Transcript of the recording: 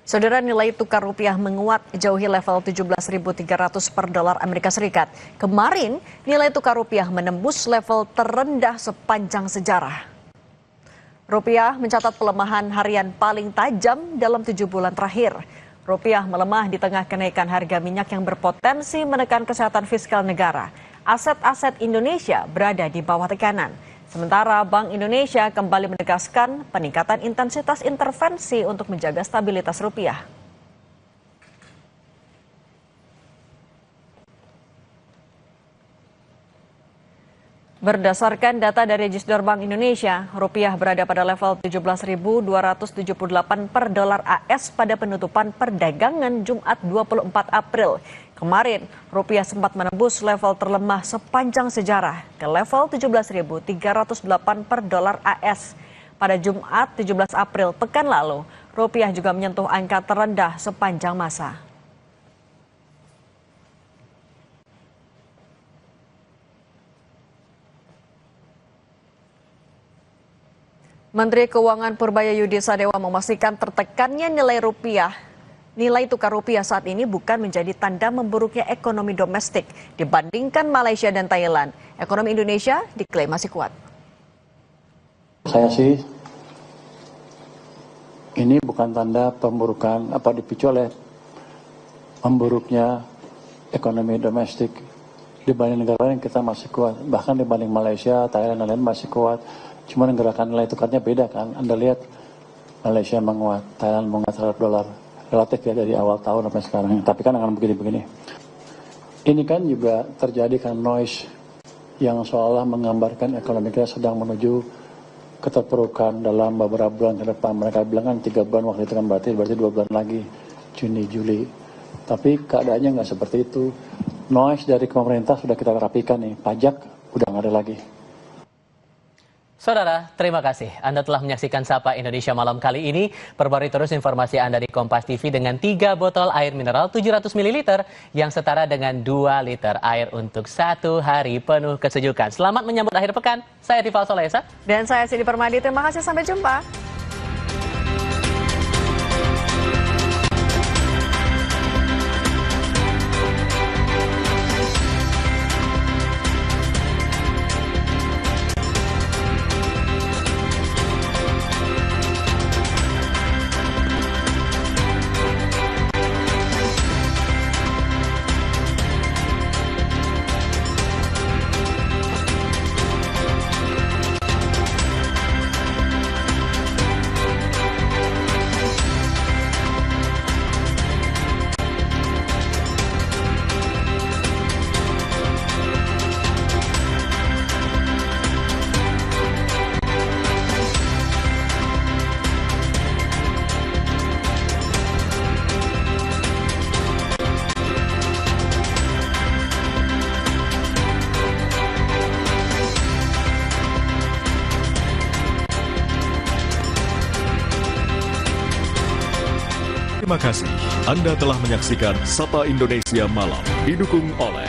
Saudara, nilai tukar rupiah menguat jauhi level 17.300 per dolar Amerika Serikat. Kemarin, nilai tukar rupiah menembus level terendah sepanjang sejarah. Rupiah mencatat pelemahan harian paling tajam dalam 7 bulan terakhir. Rupiah melemah di tengah kenaikan harga minyak yang berpotensi menekan kesehatan fiskal negara. Aset-aset Indonesia berada di bawah tekanan. Sementara Bank Indonesia kembali menegaskan peningkatan intensitas intervensi untuk menjaga stabilitas rupiah. Berdasarkan data dari Register Bank Indonesia, rupiah berada pada level 17.278 per dolar AS pada penutupan perdagangan Jumat 24 April. Kemarin, rupiah sempat menembus level terlemah sepanjang sejarah ke level 17.308 per dolar AS. Pada Jumat 17 April pekan lalu, rupiah juga menyentuh angka terendah sepanjang masa. Menteri Keuangan Purbayayudi Sadewa memastikan tertekannya nilai tukar rupiah saat ini bukan menjadi tanda memburuknya ekonomi domestik. Dibandingkan Malaysia dan Thailand, ekonomi Indonesia diklaim masih kuat. Saya sih, ini bukan tanda pemburukan dipicu oleh memburuknya ekonomi domestik. Dibanding negara lain kita masih kuat, bahkan dibanding Malaysia, Thailand dan lain masih kuat. Cuma gerakan nilai tukarnya beda kan. Anda lihat Malaysia menguat, Thailand menguat terhadap dolar. Relatif ya dari awal tahun sampai sekarang. Tapi kan akan begini-begini. Ini kan juga terjadi kan noise yang seolah menggambarkan ekonomi kita sedang menuju keterpurukan dalam beberapa bulan ke depan. Mereka bilang kan 3 bulan waktu itu kan berarti 2 bulan lagi, Juni, Juli. Tapi keadaannya nggak seperti itu. Noise dari pemerintah sudah kita rapikan nih, pajak udah nggak ada lagi. Saudara, terima kasih. Anda telah menyaksikan Sapa Indonesia Malam kali ini. Perbarui terus informasi Anda di Kompas TV dengan 3 botol air mineral 700 ml yang setara dengan 2 liter air untuk 1 hari penuh kesejukan. Selamat menyambut akhir pekan. Saya Tifal Solesa. Dan saya Sidi Permadi. Terima kasih. Sampai jumpa. Terima kasih Anda telah menyaksikan Sapa Indonesia Malam, didukung oleh